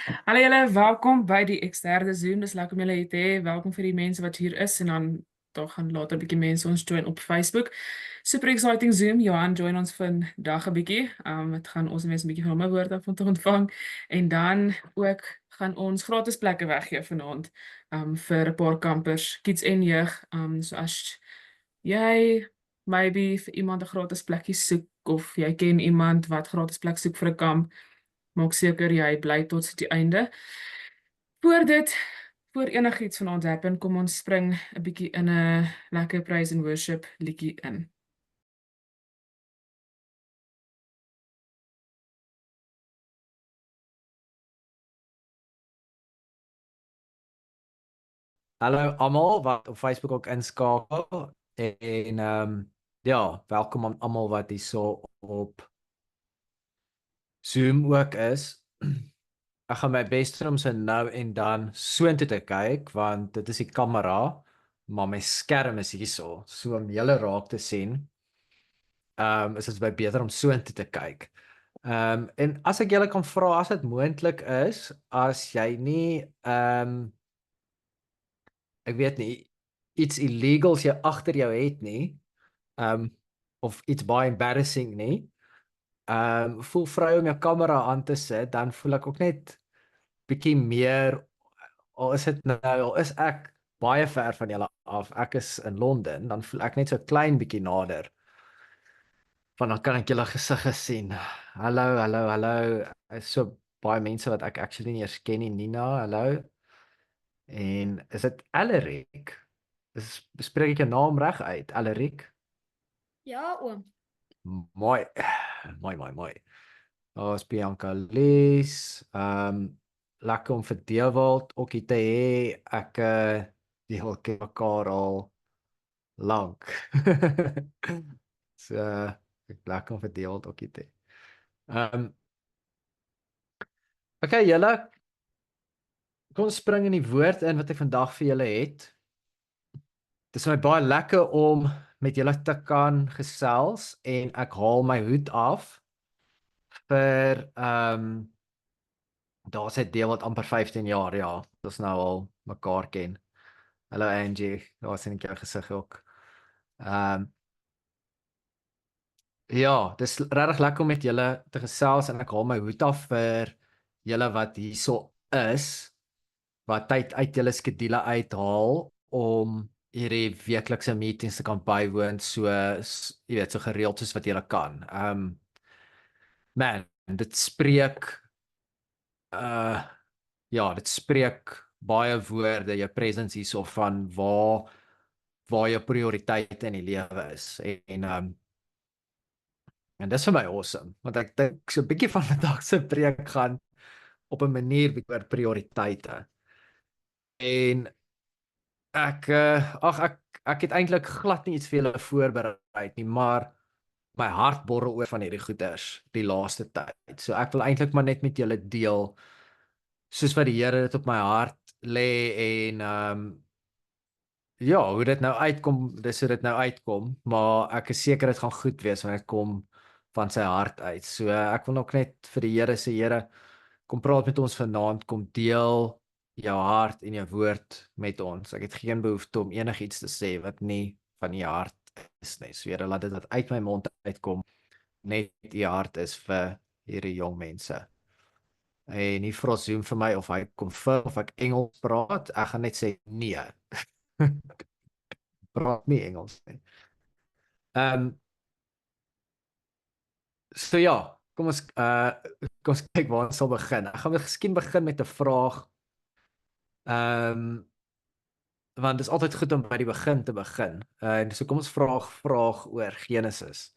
Hallo julle, welkom by die eksterne Zoom. Dis lekker om julle hier te hê. Welkom vir die mense wat hier is en dan toch gaan later 'n bietjie mense ons join op Facebook. Super exciting Zoom. Johan join ons vandag 'n bietjie. Dit gaan ons mense 'n bietjie van my woord af om te ontvang en dan ook gaan ons gratis plekke weggee vanaand vir 'n paar kampers, kids en jeug. So as jy maybe vir iemand 'n gratis plekkie soek of jy ken iemand wat gratis plek soek vir 'n kamp, maak seker jy bly tot die einde. Voor dit, voor enigiets vanaand happen, kom ons spring 'n bietjie in 'n lekker praise and worship liedjie in. Hallo almal wat op Facebook ook inskakel en ja, welkom aan almal wat hierso op Zoom ook is. Ek gaan my bes doen om so nou en dan soontoe te kyk want dit is die kamera, maar my skerm is hierso. So om julle raak te sien, is dit baie beter om soontoe te kyk. En as ek julle kan vra as dit moontlik is, as jy nie ek weet nie, iets illegals jy agter jou het nie, of iets baie embarrassing nie, voel vry om jou kamera aan te sit, dan voel ek ook net bietjie meer, al is ek baie ver van julle af, ek is in Londen, dan voel ek net so klein bietjie nader, want dan kan ek julle gesigge sien. Hallo, is so baie mense wat ek actually nie eers ken nie, Nina, hallo, en is dit Ellerik? Spreek ek jou naam reg uit, Ellerik? Ja, oom. Mooi, mooi. Daar's Bianca Lees, lekker om vir Dewald ook hier te hê. Ek deel ken mekaar al lank. So, ek lekker om vir Dewald ook hier te hê. Okay, julle, kom ons spring in die woord in wat ek vandag vir julle het. Dit is my baie lekker om met julle te kan gesels en ek haal my hoed af vir daar's 'n deel wat amper 15 jaar, ja, ons nou al mekaar ken. Hallo Angie, daar sien ek jou gesig ook. Ja, dis regtig lekker om met julle te gesels en ek haal my hoed af vir julle wat hierso is, wat tyd uit julle skedule uithaal om hierdie weeklikse meetings te kan bywoon, so jy weet, so gereeld soos wat julle kan. Man, dit spreek ja, dit spreek baie woorde, jou presence hierso van waar jou prioriteite in die lewe is. En dis vir my awesome, want ek dink so 'n bietjie van vandag se preek gaan op 'n manier oor prioriteite. En ek het eintlik glad nie iets vir julle voorberei nie, maar my hart borrel oor van hierdie goeders die laaste tyd. So ek wil eintlik maar net met julle deel soos wat die Here dit op my hart lê en ja, hoe dit nou uitkom, dis hoe dit nou uitkom, maar ek is seker dit gaan goed wees wanneer dit kom van sy hart uit. So ek wil ook net vir die Here sê, Here, kom praat met ons vanaand, kom deel jou hart en jou woord met ons. Ek het geen behoefte om enigiets te sê wat nie van u hart is nie. So Here, laat dit wat uit my mond uitkom net u hart is vir hierdie jong mense. En nie vra Zoom vir my of hy kom vir of ek Engels praat, ek gaan net sê nee. Praat nie Engels nie. So ja, kom ons kyk waar ons sal begin. Ek gaan miskien begin met 'n vraag. Want dit is altyd goed om by die begin te begin. En so kom ons vraag oor Genesis.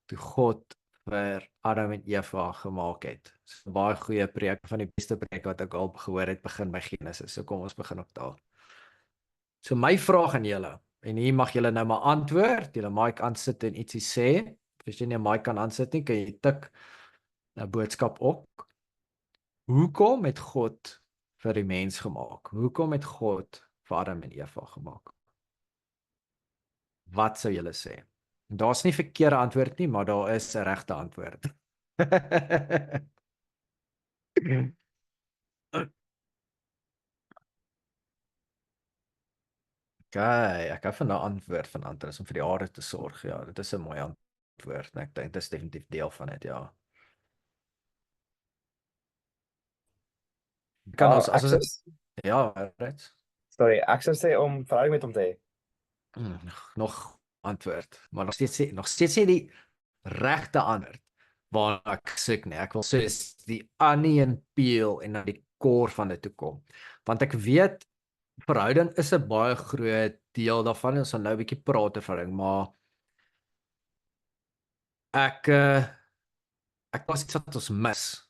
Toe God vir Adam en Eva gemaak het. So 'n baie goeie preek, van die beste preke wat ek al gehoor het, begin by Genesis. So kom ons begin ook daar. So my vraag aan julle, en hier mag julle nou maar antwoord, julle mic aansit en ietsie sê. As jy nie 'n mic kan aansit nie, kan jy tik 'n boodskap op. Hoekom het God vir die mens gemaak? Hoekom het God vir Adam en Eva gemaak? Wat sou julle sê? Daar's nie verkeerde antwoord nie, maar daar is 'n regte antwoord. Okay, ek hou van daai antwoord van Anton om vir die aarde te sorg. Ja, dit is 'n mooi antwoord en ek dink dit is definitief deel van dit, ja. Kan Ja, as ek sou ja, right. sorry, ek sou sê om verhouding met hom te hê. Nog antwoord, maar nog steeds nie die regte antwoord waarna ek soek nie. Ek wil soos die onion peel en na die core van dit toe kom. Want ek weet verhouding is 'n baie groot deel daarvan. Ons gaan nou 'n bietjie praat oor verhouding, maar ek ek was iets wat ons mis.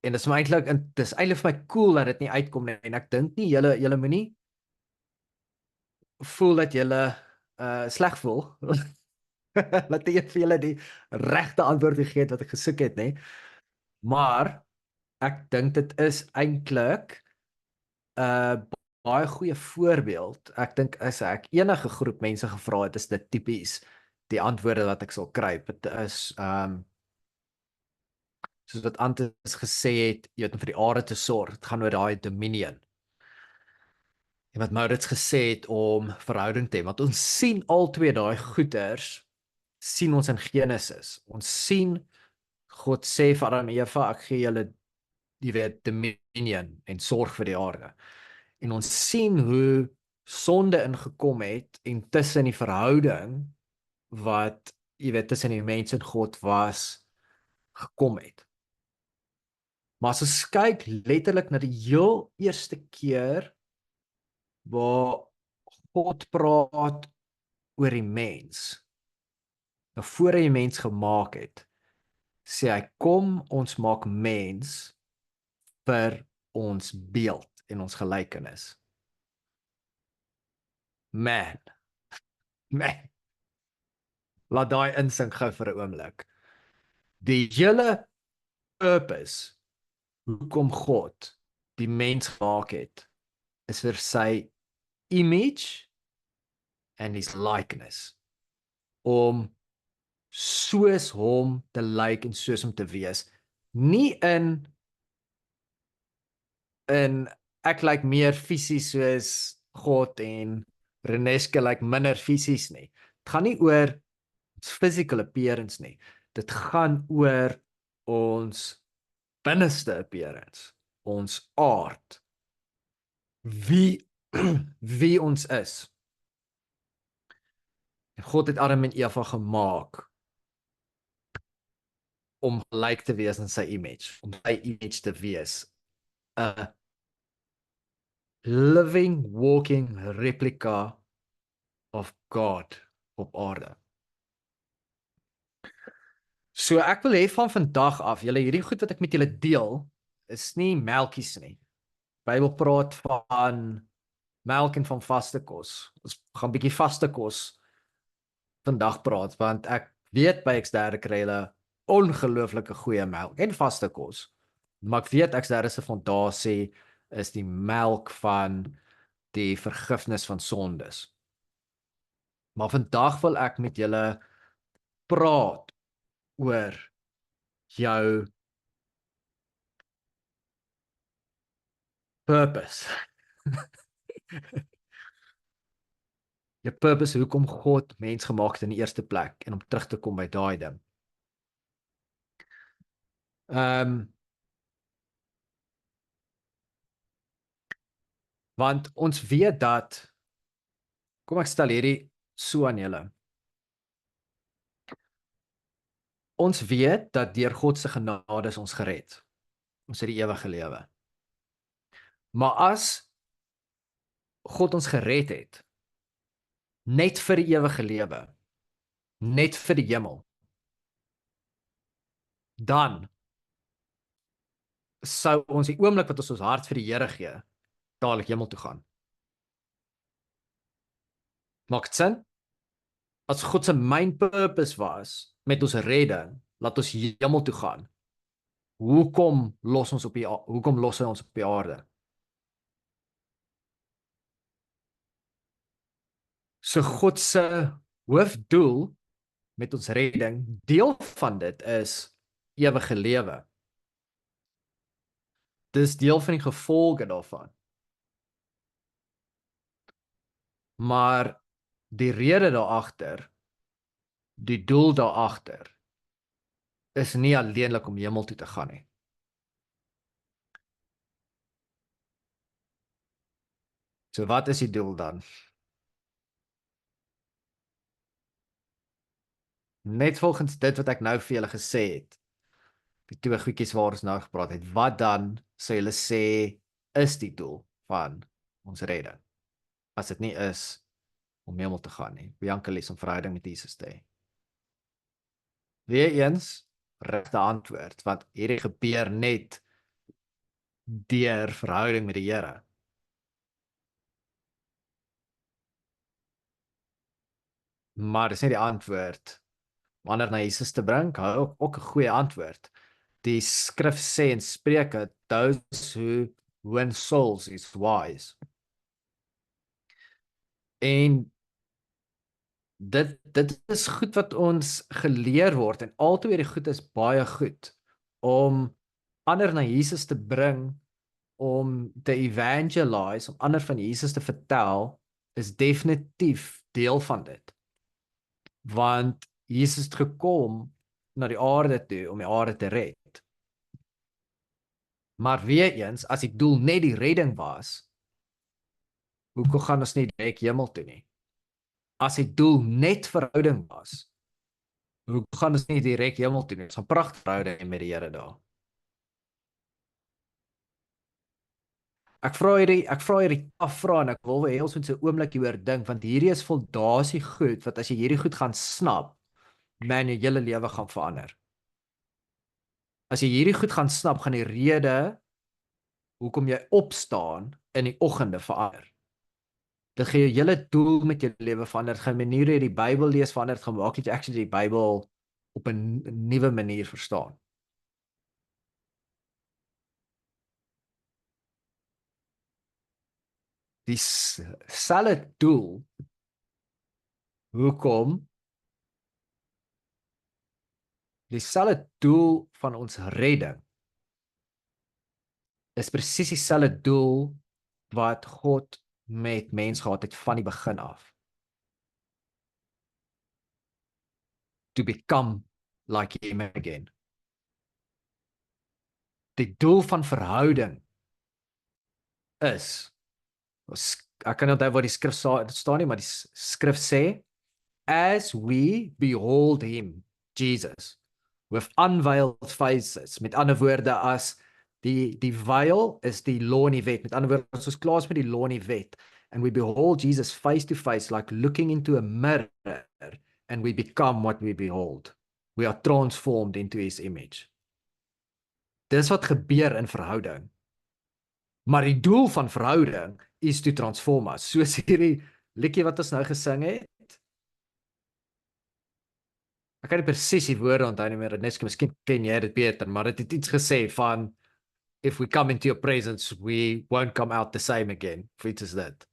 En dit is my eintlik dis eintlik vir my cool dat dit nie uitkom nie en ek dink nie julle moenie voel dat julle sleg voel. Laat ek vir julle die regte antwoord gegee het wat ek gesoek het, nê. Maar ek dink dit is eintlik 'n baie goeie voorbeeld. Ek dink as ek enige groep mense gevra het, is dit tipies die antwoorde wat ek sal kry. Dit is soos wat Antus gesê het, jy weet om vir die aarde te sorg. Dit gaan oor daai dominion. En wat Maurits gesê het om verhouding te hê, want ons sien al twee daai goeters sien ons in Genesis. Ons sien God sê vir Adam en Eva, ek gee julle jy weet dominion en sorg vir die aarde. En ons sien hoe sonde ingekom het en tussen die verhouding wat jy weet tussen die mens en God was gekom het. Maar as ons kyk letterlik na die heel eerste keer waar God praat oor die mens. Nou voor hy die mens gemaak het, sê hy kom ons maak mens vir ons beeld en ons gelykenis. Man. Laat daai insink gou vir 'n oomblik. Die hele purpose hoekom God die mens gemaak het, is vir sy image and his likeness. Om soos hom te lyk en soos hom te wees. Nie in ek lyk meer fisies soos God en Reneske lyk minder fisies nie. Dit gaan nie oor physical appearance nie. Dit gaan oor ons binneste appearance, ons aard. Wie ons is. En God het Adam en Eva gemaak om gelyk te wees in sy image, om sy image te wees. 'n living, walking replica of God op aarde. So ek wil hê van vandag af, julle hierdie goed wat ek met julle deel, is nie melkies nie. Bybel praat van melk en van vaste kos. Ons gaan 'n bietjie vaste kos vandag praat, want ek weet by Eksterne kry hulle ongelooflike goeie melk en vaste kos. Maar ek weet Eksterne se fondasie is die melk van die vergifnis van sondes. Maar vandag wil ek met julle praat oor jou purpose. Jou purpose, hoekom God mens gemaak het in die eerste plek en om terug te kom by daai ding. Want ons weet dat, kom ek stel hierdie so aan julle. Ons weet dat deur God se genade is ons gered. Ons het die ewige lewe. Maar as God ons gered het, net vir die ewige lewe, net vir die hemel, dan sou ons die oomblik wat ons hart vir die Here gee, dadelik hemel toe gaan. Maak dit sin? As God se main purpose was met ons redding, laat ons hemel toe gaan. Hoekom los hy ons op die aarde? So God se hoofdoel met ons redding, deel van dit is ewige lewe. Dis deel van die gevolge daarvan. Maar die rede daar agter, die doel daar agter, is nie alleenlik om hemel toe te gaan nie. So wat is die doel dan? Net volgens dit wat ek nou vir julle gesê het, die twee goedjies waar ons nou gepraat het, wat dan sou julle sê is die doel van ons redding? As dit nie is om hemel te gaan nie. Bianca lees om verhouding met Jesus te hê. Weereens regte antwoord, want hierdie gebeur net deur verhouding met die Here. Maar dis nie die antwoord om ander na Jesus te bring, ook 'n goeie antwoord. Die skrif sê in Spreuke, those who win souls is wise. En dit is goed wat ons geleer word en altyd die goed is baie goed om ander na Jesus te bring, om te evangelize, om ander van Jesus te vertel, is definitief deel van dit. Want Jesus het gekom na die aarde toe om die aarde te red. Maar weer eens, as die doel net die redding was, hoekom gaan ons nie direk hemel toe nie? As die doel net verhouding was, hoekom gaan ons nie direk hemel toe nie? Ons gaan pragtige verhouding met die Here daar. Ek vra hierdie afvra en ek wil hê ons moet so 'n oomblik hieroor dink, want hierdie is fondasie goed wat as jy hierdie goed gaan snap, man, jou hele lewe gaan verander. As jy hierdie goed gaan snap, gaan die rede hoekom jy opstaan in die oggende verander. Dit gaan jou hele doel met jou lewe verander, dit gaan die manier hoe jy die Bybel lees verander, dit gaan maak dat jy actually die Bybel op 'n nuwe manier verstaan. Dieselfde doel hoekom dieselfde doel van ons redding is presies dieselfde doel wat God met mens gehad het van die begin af. To become like him again. Die doel van verhouding is, ek kan nie onthou wat die skrif staan nie, maar die skrif sê, as we behold him, Jesus, with unveiled faces. Met ander woorde, as die veil is die law en die wet. Met ander woorde, as ons klaar is met die law en die wet, and we behold Jesus face to face, like looking into a mirror, and we become what we behold. We are transformed into his image. Dis wat gebeur in verhouding. Maar die doel van verhouding is to transform us. Soos hierdie liedjie wat ons nou gesing het. Ek kan nie presies die woorde onthou nie meer, miskien ken jy dit beter, maar dit het iets gesê van, if we come into your presence, we won't come out the same again. Iets is dit.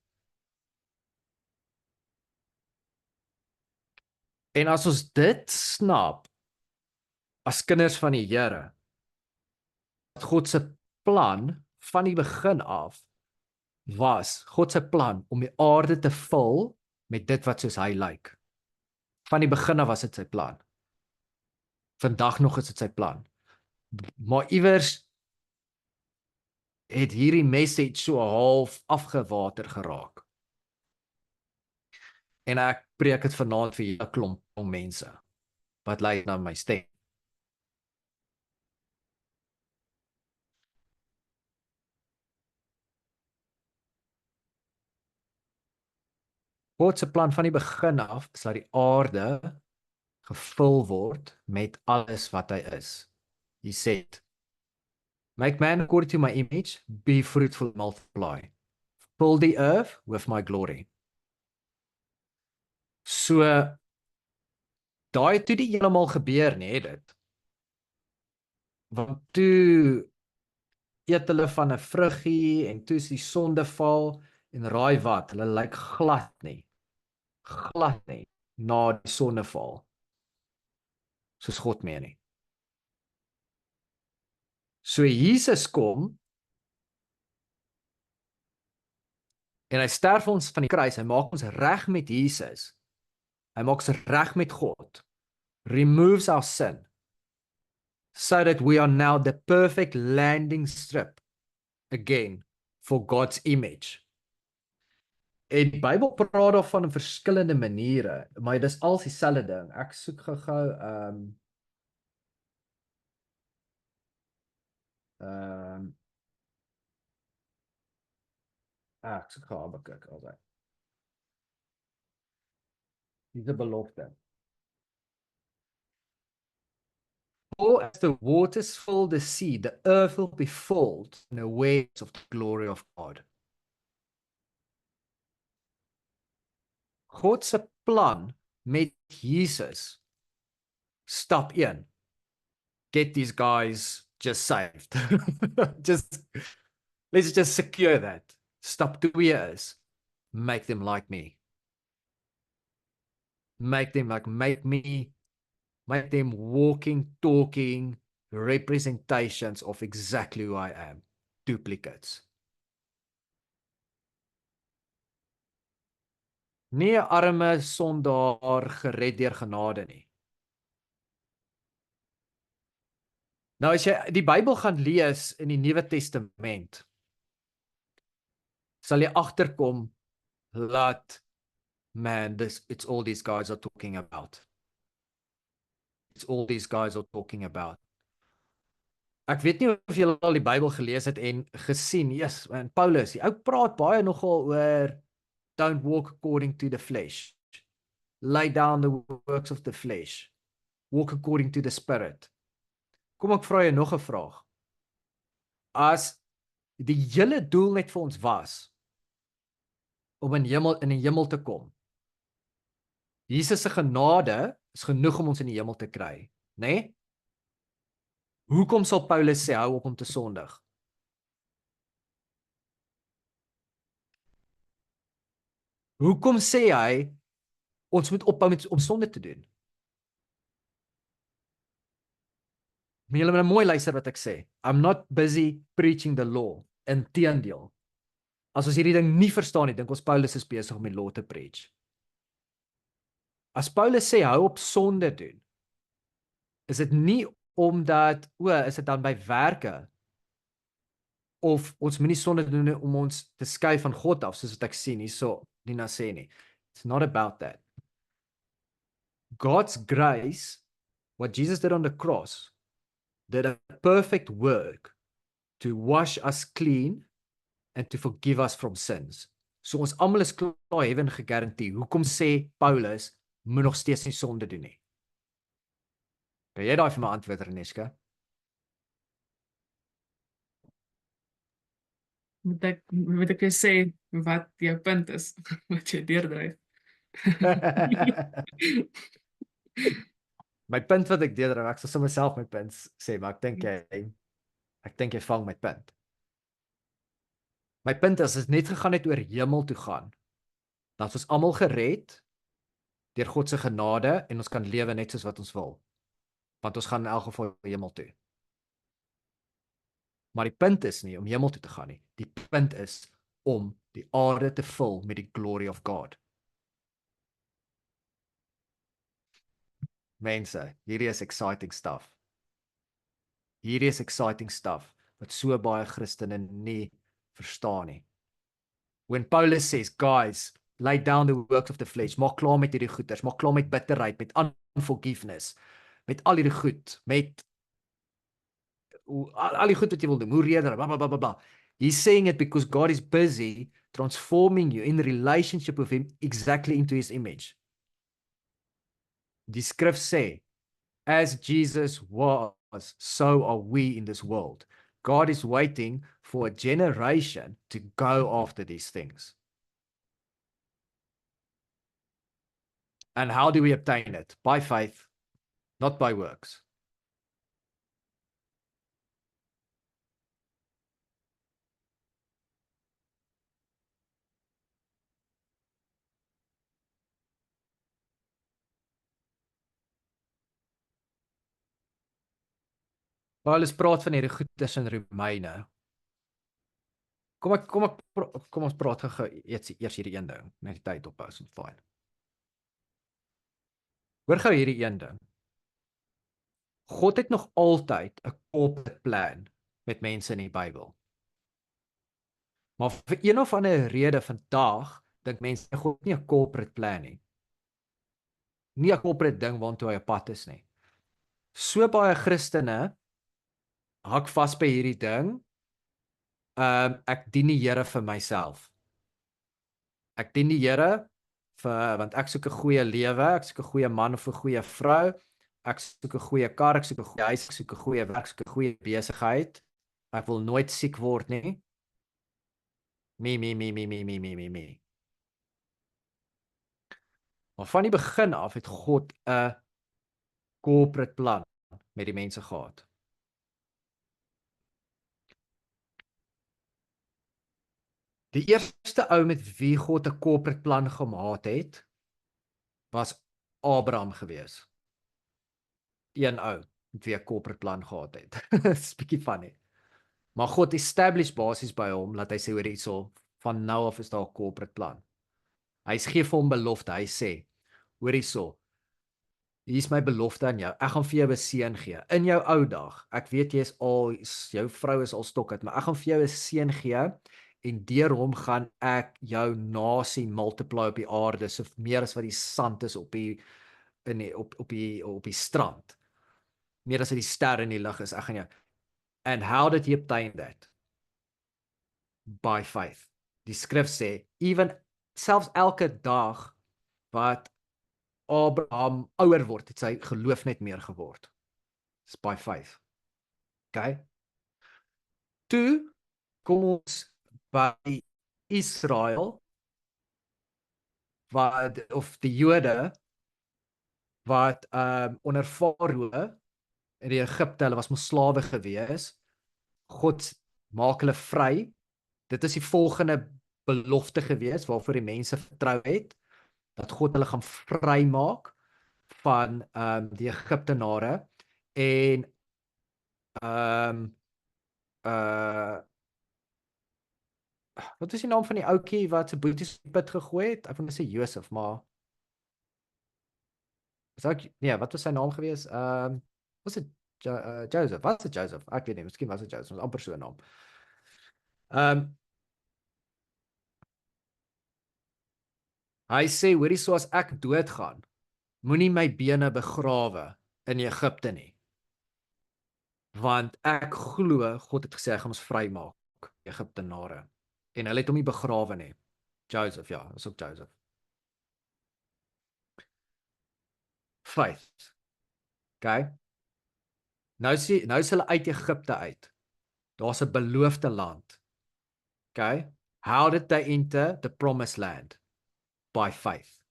En as ons dit snap, as kinders van die Here, God se plan van die begin af was, God se plan om die aarde te vul met dit wat soos hy lyk. Van die begin af was dit sy plan. Vandag nog is dit sy plan. Maar iewers het hierdie message so half afgewater geraak. En ek preek dit vanaand vir 'n klomp mense wat luister na my stem. God se plan van die begin af is dat die aarde gevul word met alles wat hy is. He said, make man according to my image, be fruitful, multiply. Fill the earth with my glory. So, daai het toe die heeltemal gebeur, nie, het dit. Want toe eet hulle van 'n vruggie en toe is die sondeval en raai wat, hulle lyk glad nie na die sondeval soos God meer nie. So Jesus kom En hy sterf vir ons van die kruis, hy maak ons reg met Jesus. Hy maak ons reg met God. Removes our sin, so that we are now the perfect landing strip again for God's image. En die Bybel praat daarvan in verskillende maniere, maar dis als dieselfde ding. Ek soek gou-gou ek soek gou Habakuk altyd. Dis 'n belofte. For as the waters fill the sea, the earth will be filled in the waves of the glory of God. God se plan met Jesus, stap 1. Get these guys just saved. Let's just secure that. Stap 2 is, make them like me. Make them like me. Make them walking, talking representations of exactly who I am. Duplicates. Nie 'n arme sondaar gered deur genade nie. Nou as jy die Bybel gaan lees in die Nuwe Testament, sal jy agterkom dat it's all these guys are talking about. It's all these guys are talking about. Ek weet nie of julle al die Bybel gelees het en gesien, yes, en Paulus, die ou praat baie nogal oor don't walk according to the flesh. Lay down the works of the flesh. Walk according to the spirit. Kom ek vra jou nog 'n vraag. As die hele doel net vir ons was om in die hemel te kom. Jesus se genade is genoeg om ons in die hemel te kry, né? Nee? Hoekom sal Paulus sê hou op om te sondig? Hoekom sê hy ons moet ophou om sonde te doen? Maar julle moet mooi luister wat ek sê. I'm not busy preaching the law. Inteendeel. As ons hierdie ding nie verstaan nie, dink ons Paulus is besig om die law te preach. As Paulus sê hou op sonde doen, is dit nie omdat is dit dan by werke of ons moenie sonde doen om ons te skei van God af, soos wat ek sien hierso Nina sê nie. It's not about that. God's grace, what Jesus did on the cross, did a perfect work to wash us clean and to forgive us from sins. So ons almal is klaar heaven gegarandeer. Hoekom sê Paulus moet nog steeds nie sonde doen nie? Kan jy daai vir my antwoord, Reneska? Moet ek sê wat jou punt is, wat jy deurdryf. My punt wat ek deurdryf, ek sal sommer self my punt sê, maar ek dink jy vang my punt. My punt is net gegaan het oor hemel toe gaan. Dan is ons almal gered deur God se genade en ons kan lewe net soos wat ons wil. Want ons gaan in elk geval hemel toe. Maar die punt is nie om hemel toe te gaan nie. Die punt is om die aarde te vul met die glory of God. Mense, hierdie is exciting stuff. Hierdie is exciting stuff wat so baie Christene nie verstaan nie. When Paulus says, guys, lay down the works of the flesh, maak klaar met hierdie goeders, maak klaar met bitterheid, met unforgiveness, met al hierdie goed, met al die goed wat jy wil doen, hoe reder, blah, blah, blah, blah, blah. He's saying it because God is busy transforming you in relationship with him exactly into his image. Die skrif sê, as Jesus was, so are we in this world. God is waiting for a generation to go after these things. And how do we obtain it? By faith, not by works. Paulus praat van hierdie goedes in Romeine. Kom ons praat gou eers hierdie een ding, net die tyd ophou, so fyn. Hoor gou hierdie een ding. God het nog altyd 'n corporate plan met mense in die Bybel. Maar vir een of ander rede vandag dink mense God het nie 'n corporate plan nie. Nie 'n corporate ding waartoe hy op pad is nie. So baie Christene hak vas by hierdie ding. Ek dien die Here vir myself. Ek dien die Here want ek soek 'n goeie lewe, ek soek 'n goeie man of 'n goeie vrou, ek soek 'n goeie kar, ek soek 'n goeie huis, ek soek 'n goeie werk, ek soek 'n goeie besigheid. Ek wil nooit siek word nie. Me. Maar van die begin af het God 'n corporate plan met die mense gehad. Die eerste ou met wie God 'n corporate plan gemaak het, was Abraham gewees. Een ou met wie 'n corporate plan gehad het. Dis 'n bietjie funny. Maar God establish basies by hom dat hy sê hoor hierso, van nou af is daar 'n corporate plan. Hy gee vir hom belofte. Hy sê, hoor hierso, hier is my belofte aan jou. Ek gaan vir jou 'n seun gee in jou ou dag. Ek weet jou vrou is al stokkend, maar ek gaan vir jou 'n seun gee en deur hom gaan ek jou nasie multiply op die aarde, so meer as wat die sand is op die strand. Meer as wat die sterre in die lug is. Ek gaan jou. And how did he obtain that? By faith. Die skrif sê, selfs elke dag wat Abraham ouer word, het sy geloof net meer geword. It's by faith. Okay? Toe kom ons by Israel, of die Jode, wat onder Farao in die Egipte, hulle was mos slawe gewees. God maak hulle vry. Dit is die volgende belofte gewees waarvoor die mense vertrou het, dat God hulle gaan vrymaak van die Egiptenare en wat is die naam van die ouetjie wat se boeties in die put gegooi het? Ek wil sê Josef, maar wat was sy naam gewees? Was dit Joseph? Was dit Joseph? Ek weet nie, miskien was dit Joseph, 'n amper so 'n naam. Hy sê, hoorie, so as ek doodgaan, moenie my bene begrawe in Egipte nie. Want ek glo God het gesê hy gaan ons vrymaak, Egiptenare. En hulle het hom nie begrawe nie. Joseph, ja, is ook Joseph. Faith. Okay. Nou is hulle uit Egipte uit. Daar's 'n beloofde land. Okay. How did they enter the promised land? By faith.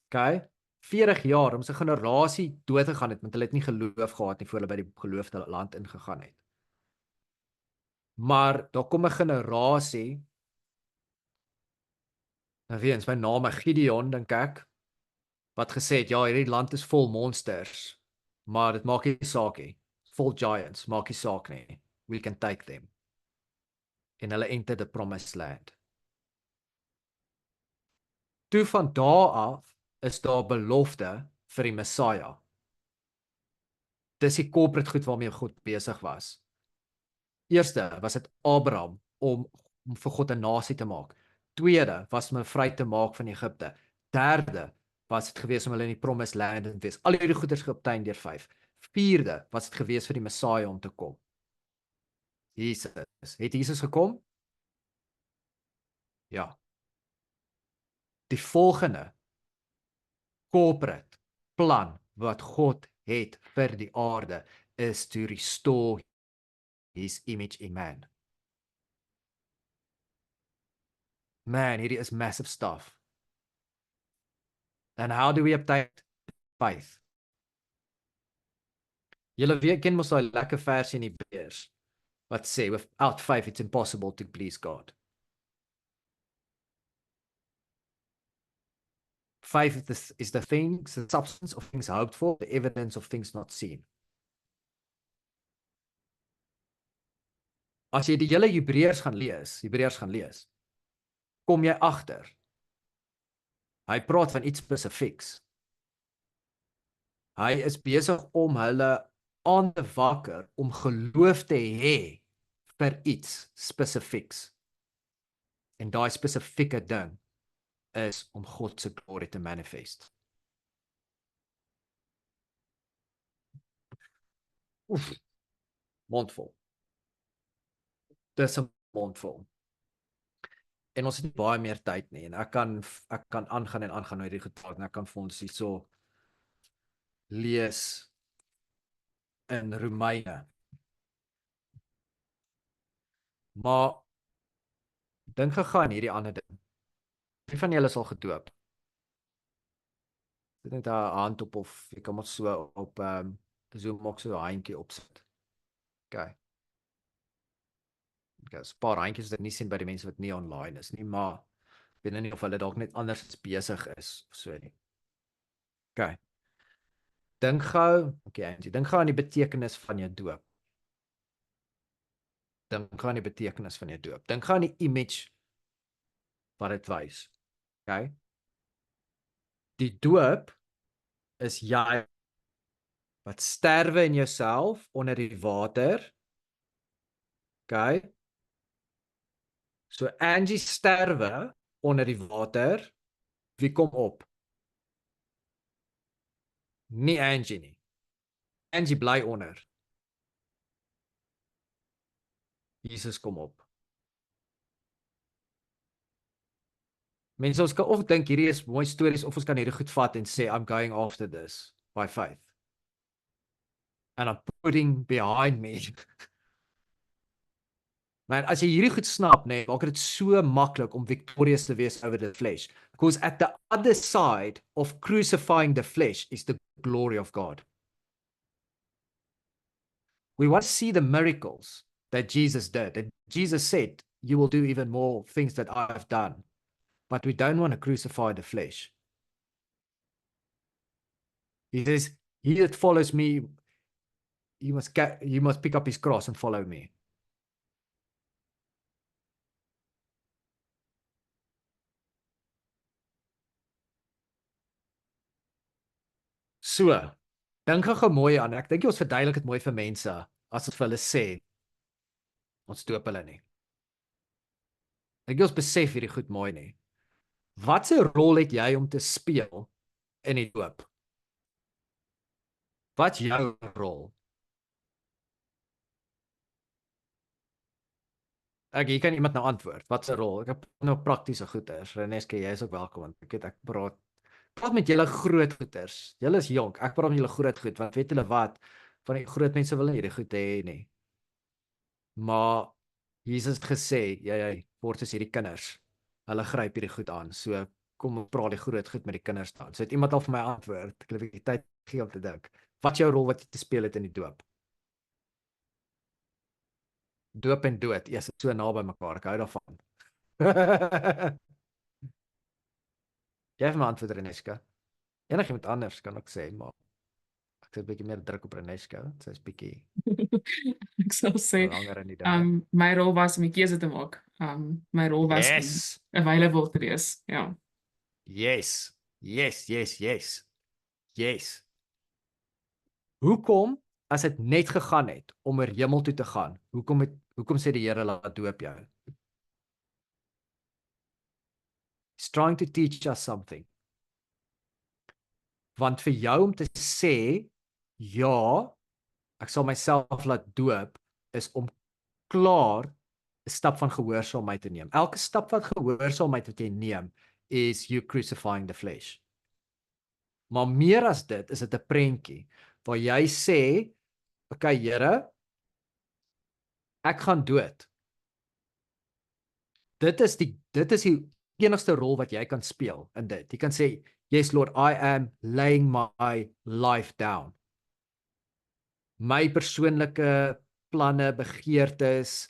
Okay. 40 jaar om sy generasie dood gegaan het, want hulle het nie geloof gehad nie voor hulle by die beloofde land ingegaan het. Maar daar kom 'n generasie, nou weens my naam Gideon, dink ek, wat gesê het, ja, hierdie land is vol monsters, maar dit maak nie saak nie. Vol giants, maak nie saak nie. We can take them. En hulle enter the promised land. Toe van daar af is daar belofte vir die Messiah. Dis die corporate goed waarmee God besig was. Eerste was dit Abraham om vir God 'n nasie te maak. Tweede was om vry te maak van Egipte. Derde was dit gewees om hulle in die promised land te wees. Al hierdie goeders geobtain deur 5. Vierde was dit gewees vir die Messiah om te kom. Jesus. Het Jesus gekom? Ja. Die volgende corporate plan wat God het vir die aarde is to restore his image in man. Man, hierdie is massive stuff. And how do we obtain faith? Julle weet, ken mos daai lekker versie in Hebreërs wat sê, without faith it's impossible to please God. Faith is the things, the substance of things hoped for, the evidence of things not seen. As jy die hele Hebreërs gaan lees, kom jy agter. Hy praat van iets spesifieks. Hy is besig om hulle aan te wakker om geloof te hê vir iets spesifieks. En daai spesifieke ding is om God se glorie te manifest. Oef, mondvol. Dis 'n mondvol. En ons het nie baie meer tyd nie en ek kan aangaan en aangaan met hierdie getal en ek kan vir ons hierso lees in Romeine. Maar dink gou aan hierdie ander ding. Wie van julle is al gedoop? Dit net 'n hand op of jy kan maar so op Zoom maak so 'n handjie opsit. OK. Okay, 'n paar handjies wat ek nie sien by die mense wat nie online is nie, maar ek weet nie of hulle dalk net anders besig is of so nie. OK. Dink gou, Angie, dink gou aan die betekenis van jou doop. Dink gou aan die betekenis van jou doop. Dink gou aan die image wat dit wys. OK? Die doop is jy wat sterwe in jouself onder die water. OK? So Angie sterwe onder die water. Wie kom op? Nie Angie nie. Angie bly onder. Jesus kom op. Mense, ons kan of dink hierdie is mooi stories of ons kan hierdie goed vat en sê I'm going after this by faith. And I'm putting behind me. Man, as jy hierdie goed snap, nee, maak dit so maklik om victorious te wees over the flesh. Because at the other side of crucifying the flesh is the glory of God. We want to see the miracles that Jesus did. And Jesus said, you will do even more things that I've done. But we don't want to crucify the flesh. He says, he that follows me, you must pick up his cross and follow me. So, dink gou mooi aan. Ek dink ons verduidelik dit mooi vir mense as ons vir hulle sê ons doop hulle nie. Ek dink ons besef hierdie goed mooi nie. Watse rol het jy om te speel in die doop? Wat is jou rol? Hier kan iemand nou antwoord. Wat 'n rol? Ek het nou praktiese goeters. Reneske, jy is ook welkom want ek praat met julle groot goeters. Julle is jonk. Ek praat met julle groot goed want weet julle wat? Van die groot mense wil nie hierdie goed hê nie. Maar Jesus het gesê, jy word soos hierdie kinders. Hulle gryp hierdie goed aan. So kom praat die groot goed met die kinders dan. So het iemand al vir my antwoord. Ek het die tyd gegee om te dink. Wat is jou rol wat jy te speel het in die doop? Doop en dood, eers so naby mekaar, ek hou daarvan. Jy het my antwoord, Reneska. Enigiemand anders kan ook sê, maar ek het 'n bietjie meer druk op Reneska, sy is bietjie Ek sal sê, langer in die dinge. my rol was om 'n keuse te maak. My rol was Yes. om available te wees. Ja. Yes. Yes, yes, yes. Yes. Hoekom as dit net gegaan het om oor hemel toe te gaan? Hoekom sê die Here laat doop jou? He's trying to teach us something. Want vir jou om te sê ja, ek sal myself laat doop is om klaar 'n stap van gehoorsaamheid te neem. Elke stap van gehoorsaamheid wat jy neem is you crucifying the flesh. Maar meer as dit is dit 'n prentjie waar jy sê, okay Here, ek gaan dood. Dit is die enigste rol wat jy kan speel in dit. Jy kan sê, yes Lord, I am laying my life down. My persoonlike planne, begeertes,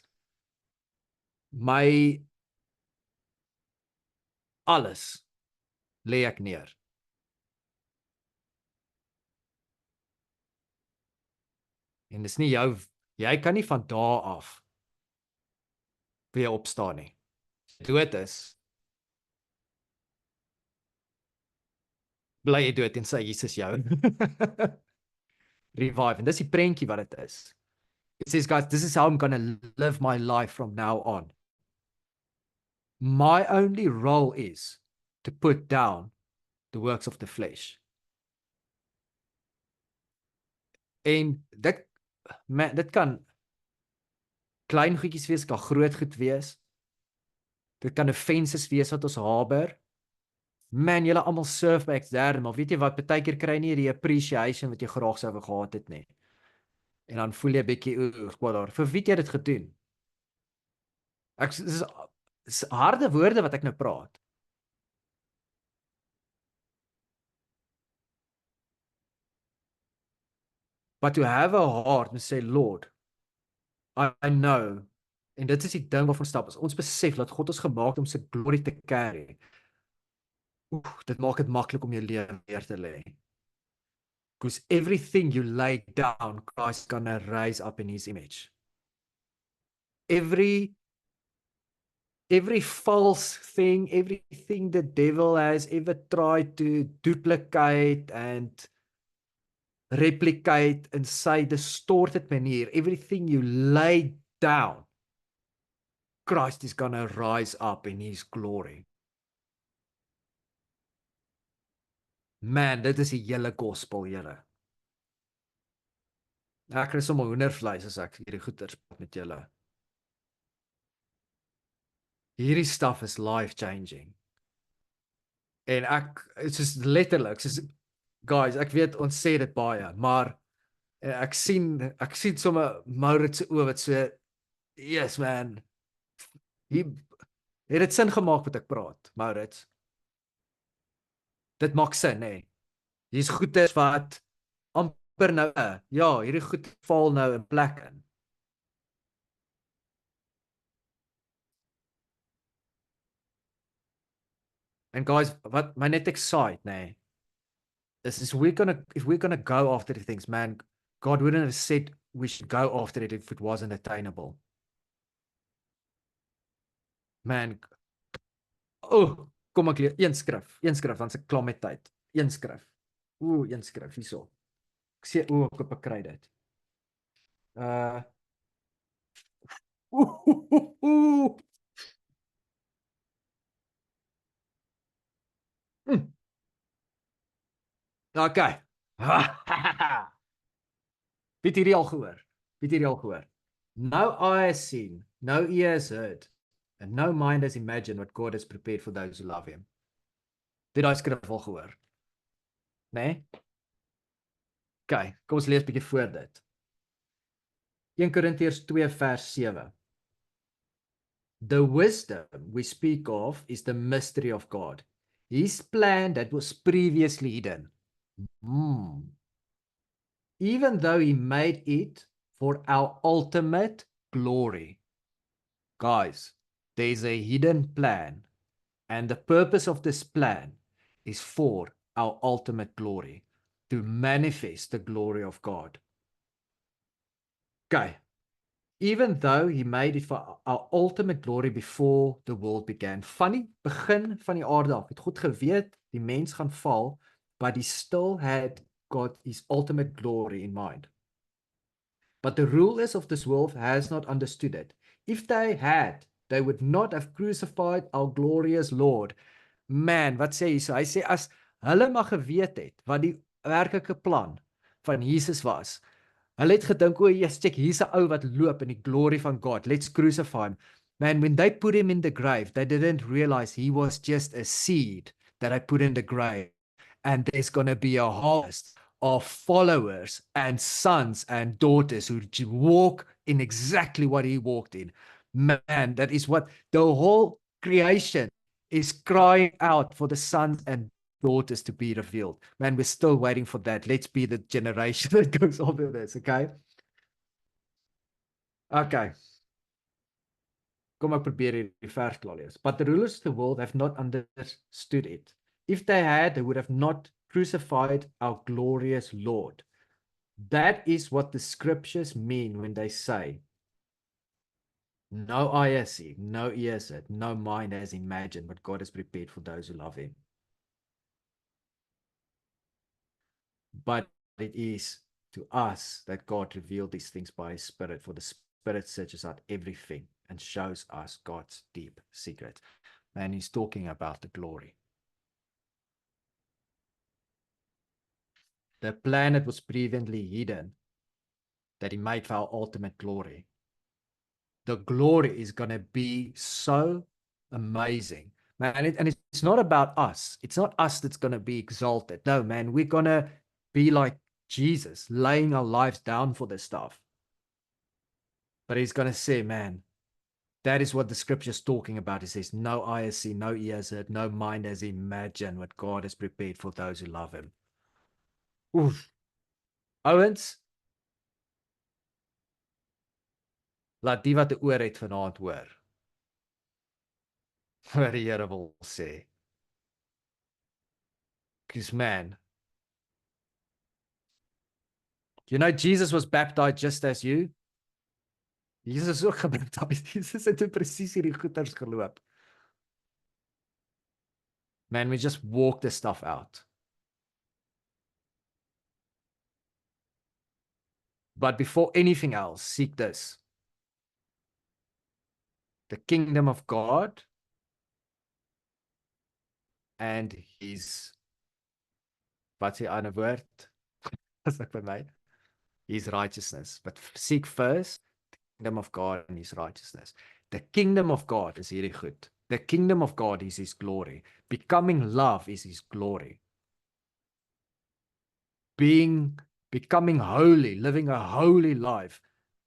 my alles lê ek neer. En dis nie jy kan nie van daar af weer opstaan nie. Dood is, bly jy dood en sê Jesus jou. Revive. En dis die prentjie wat dit is. It says, guys, this is how I'm gonna live my life from now on. My only role is to put down the works of the flesh. En dit kan klein goedjies wees, kan groot goed wees. Dit kan offenses wees wat ons haber. Man, julle almal surf by X-Derde, maar weet jy wat, baie keer kry nie die appreciation wat jy graag sou wou gehad het nie. En dan voel jy 'n bietjie kwaad. Vir wie het jy dit gedoen? Dis harde woorde wat ek nou praat. But to have a heart and say, Lord, I know, en dit is die ding waarvan stap, as ons besef dat God ons gemaak om sy glory te carry, dit maak dit maklik om jou lewe neer te lê. Because everything you lay down, Christ's gonna rise up in his image. Every false thing, everything the devil has ever tried to duplicate and replicate in sy distorted manier, everything you lay down, Christ is gonna rise up in his glory. Man, dit is die hele gospel, julle. Ek kry sommer hoendervleis as ek hierdie goeters met julle. Hierdie stuff is life-changing. En dit is letterlik, guys, ek weet ons sê dit baie, maar ek sien sommer Maurits se oë wat so, yes man, het dit sin gemaak wat ek praat, Maurits? Dit maak sin, hè? Hier's goedes wat amper nou, ja, hierdie goed val nou in plek in. And guys, wat my net excite, nee, is if we're gonna go after the things, man, God wouldn't have said we should go after it if it wasn't attainable. Man, kom ek leer, een skrif, dan se klaar met tyd. Een skrif. Een skrif hierso. Ek sê ek op kry dit. Okay. Weet hierdie al gehoor? No eye has seen, no ear has heard, and no mind has imagined what God has prepared for those who love him. Dit daai skrif al gehoor? Nee? Okay, kom ons lees 'n bietjie voor dit. 1 Korintiërs 2 vers 7. The wisdom we speak of is the mystery of God. His plan that was previously hidden. Even though he made it for our ultimate glory. Guys, there's a hidden plan, and the purpose of this plan is for our ultimate glory, to manifest the glory of God. Okay, even though he made it for our ultimate glory before the world began. Van die begin van die aarde af, het God geweet die mens gaan val, but he still had God his ultimate glory in mind. But the rulers of this world has not understood it. If they had, they would not have crucified our glorious Lord. Man, wat sê hy so? Hy sê as hulle maar geweet het wat die werklike plan van Jesus was, hulle het gedink, yes, check, hier's 'n ou wat loop in die glory van God, let's crucify him. Man, when they put him in the grave, they didn't realize he was just a seed that I put in the grave, and there's gonna be a harvest of followers and sons and daughters who walk in exactly what he walked in. Man, that is what the whole creation is crying out for, the sons and daughters to be revealed. Man, we're still waiting for that. Let's be the generation that goes over this, okay? Okay. Kom ek probeer hierdie vers klaar lees. But the rulers of the world have not understood it. If they had, they would have not crucified our glorious Lord. That is what the scriptures mean when they say, No eye has seen, no ears heard, no mind has imagined what God has prepared for those who love him. But it is to us that God revealed these things by his Spirit, for the Spirit searches out everything and shows us God's deep secrets. And he's talking about the glory. The plan that was previously hidden, that he made for our ultimate glory. The glory is going to be so amazing. Man, and it's not about us. It's not us that's going to be exalted. No, man, we're going to be like Jesus, laying our lives down for this stuff. But he's going to say, man, that is what the scripture is talking about. He says, no eye has seen, no ear has heard, no mind has imagined what God has prepared for those who love him. Oof. Ouwens, laat die wat 'n oor het vanaand hoor. Wat die Here wil sê. Because man, you know, Jesus was baptized just as you. Jesus is ook gebaptized. Jesus het presies hierdie goeters geloop. Man, we just walk this stuff out. But before anything else, seek this. The kingdom of God and his, wat sê ander woord? As ek by my, his righteousness. But seek first the kingdom of God and his righteousness. The kingdom of God is hierdie goed. The kingdom of God is his glory. Becoming love is his glory. Becoming holy, living a holy life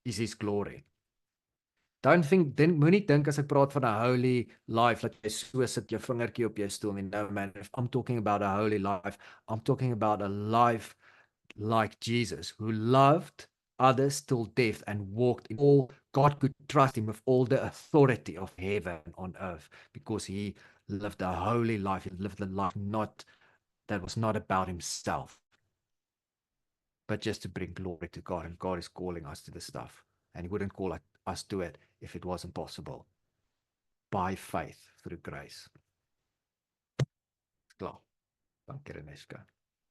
is his glory. Moenie dink as ek praat van 'n holy life dat jy so sit jou vingertjie op jou stoel en no man, if I'm talking about a holy life, I'm talking about a life like Jesus who loved others till death and walked in all. God could trust him with all the authority of heaven on earth because he lived a holy life. He lived a life that was not about himself, but just to bring glory to God. And God is calling us to this stuff. And he wouldn't call us to it if it wasn't possible. By faith, through grace. Klaar. Dankie Reneska.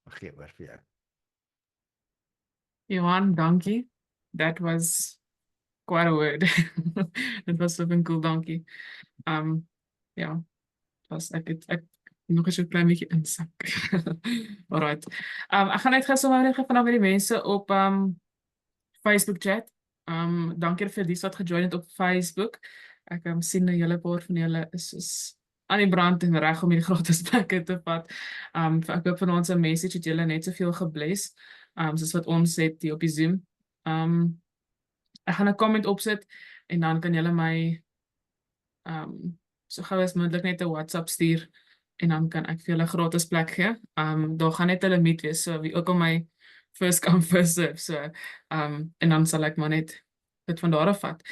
Ek gee oor vir jou. Johan, dankie. That was quite a word. Dit was so cool, dankie. Ja, was ek nog eens 'n klein bietjie insak. Alright. Ek gaan net sommer net vanaf met die mense op Facebook chat. Dankie vir die wat gejoin het op Facebook. Ek sien dat julle paar van julle is aan die brand en reg om hierdie gratis plekke te vat. Ek hoop van ons message het julle net soveel gebless. Soos wat ons het hier op die Zoom. Ek gaan 'n comment opsit en dan kan julle my so gou as moontlik net 'n WhatsApp stuur en dan kan ek vir julle gratis plek gee. Daar gaan net 'n limiet wees, so wie ook al my first come first serve. So en dan sal ek maar net dit van daar af vat.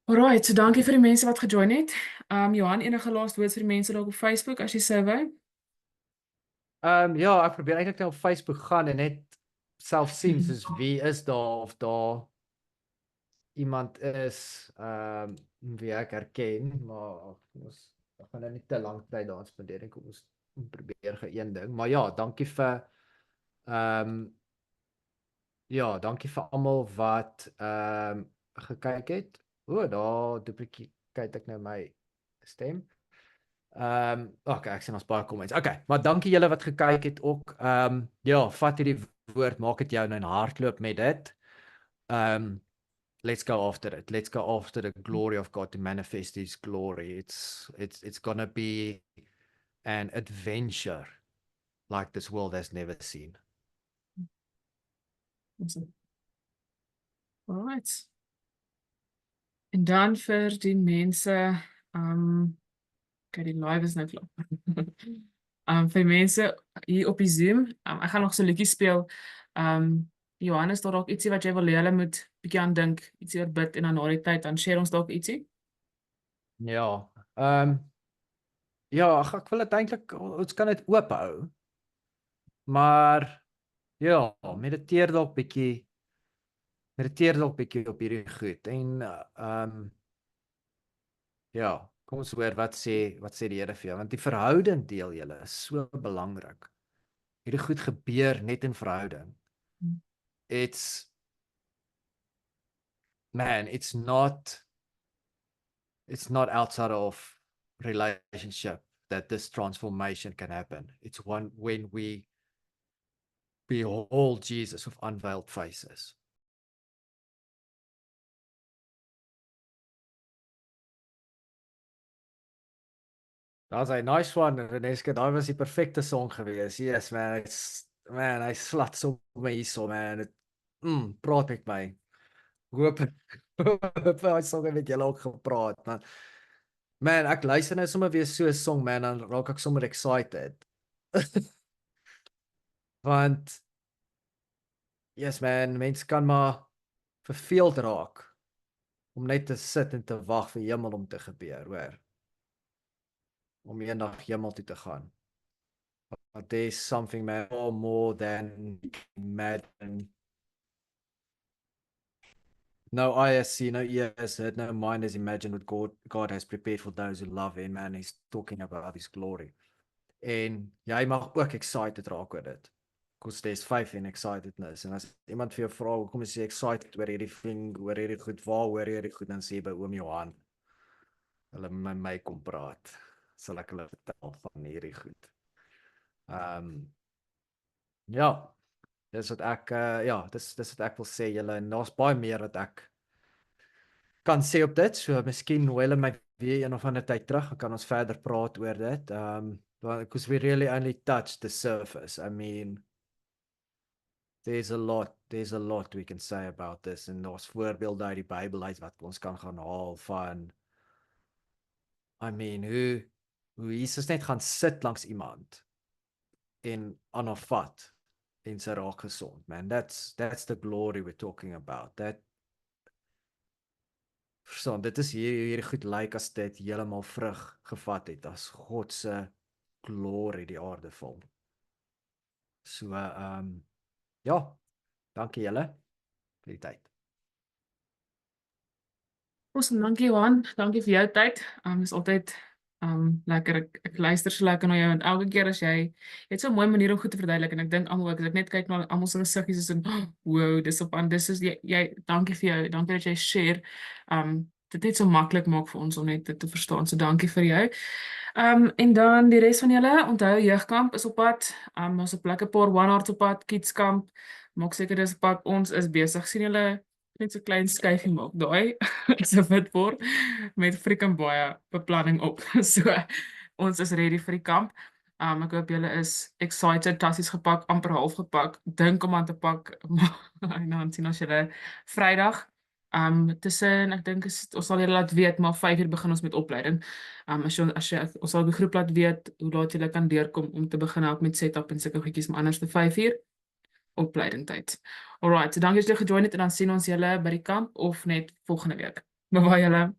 Alright, so dankie vir die mense wat gejoin het. Johan, enige laaste woorde vir die mense daar op Facebook as jy sou wou? Ja, ek probeer eintlik nou op Facebook gaan en net self sien soos wie is daar of daar iemand is wie ek herken, maar ek gaan nou nie te lank tyd daar spandeer ek kom ons probeer een ding. Maar ja, dankie vir ja, dankie vir almal wat gekyk het. Daar duplicate ek nou my stem. Okay, ek sien ons baie comments. Okay, maar dankie julle wat gekyk het ook. Ja, vat hierdie woord, maak dit jou nou in hardloop met dit. Let's go after it. Let's go after the glory of God to manifest his glory. It's gonna be an adventure like this world has never seen. Awesome. Alright. En dan vir die mense, kyk die live is nou klaar. Vir mense hier op die Zoom, ek gaan nog so 'n liedjie speel. Johannes, daar dalk ietsie wat jy wil hê hulle moet bietjie aan dink, ietsie oor bid en dan na die tyd dan share ons dalk ietsie. Ja, ja, ek wil dit eintlik ons kan dit oop hou. Maar ja, mediteer dalk bietjie op hierdie goed en Ja, kom ons hoor wat sê die Here vir jou, want die verhouding deel julle is so belangrik. Hierdie goed gebeur net in verhouding. It's man, it's not outside of relationship that this transformation can happen. It's one when we behold Jesus with unveiled faces. Daar's hy, nice one, Reneska, daai was die perfekte song gewees. Yes, man, hy slat so my hierso, man. Praat met my. Hoop hy song het met julle ook gepraat, man. Man, ek luister nou sommer weer so 'n song, man, dan raak ek sommer excited. Want yes, man, mense kan maar verveeld raak om net te sit en te wag vir hemel om te gebeur, hoor. Om eendag hemel toe te gaan. But there's something more than you can imagine. No eye has seen, no ear has heard, no mind has imagined what God has prepared for those who love him, and he's talking about his glory. En jy mag ook excited raak oor dit. Because there's faith in excitedness. En as iemand vir jou vra, hoekom is jy excited oor hierdie ding, oor hierdie goed, waar hierdie goed, dan sê by oom Johan, hulle met my kom praat, sal ek hulle vertel van hierdie goed. Ja, dis wat ek, dis wat ek wil sê julle, en daar's baie meer wat ek kan sê op dit, so miskien nooi hulle my weer een of ander tyd terug, dan kan ons verder praat oor dit, because we really only touched the surface. I mean, there's a lot we can say about this, en daar's voorbeelde uit die Bybel uit wat ons kan gaan haal van, I mean, hoe Jesus net gaan sit langs iemand en aanhou vat en sy raak gesond, man. That's the glory we're talking about. Dit is hierdie goed lyk as dit heeltemal vrug gevat het, as God se glory die aarde vul. So, ja, dankie julle vir die tyd. Awesome, dankie Johan, dankie vir jou tyd. Is altyd lekker, ek luister so lekker na jou, en elke keer as jy het so 'n mooi manier om goed te verduidelik, en ek dink almal ook, as ek net kyk na almal se gesiggies, is en wow, dis op aan, dis is jy, dankie vir jou, dankie dat jy share, dit net so maklik maak vir ons om net dit te verstaan, so dankie vir jou. En dan die res van julle, onthou jeugkamp is op pad, ons het plekke 'n paar One Heart op pad, Kidskamp, maak seker dis op pad, ons is besig, sien julle net so klein skuifie maak daai is 'n witbord met freaking baie beplanning op. So ons is ready vir die kamp. Ek hoop julle is excited, tassies gepak, amper half gepak, dink om aan te pak, en dan sien ons julle Vrydag. Tussen, ek dink ons sal julle laat weet, maar 5 uur begin ons met opleiding. As jy ons sal die groep laat weet hoe laat julle kan deurkom om te begin help met setup en sulke goedjies, maar anders te 5 uur opleiding tyd. Alright, so dankie dat julle gejoin het, en dan sien ons julle by die kamp of net volgende week. Bye bye julle.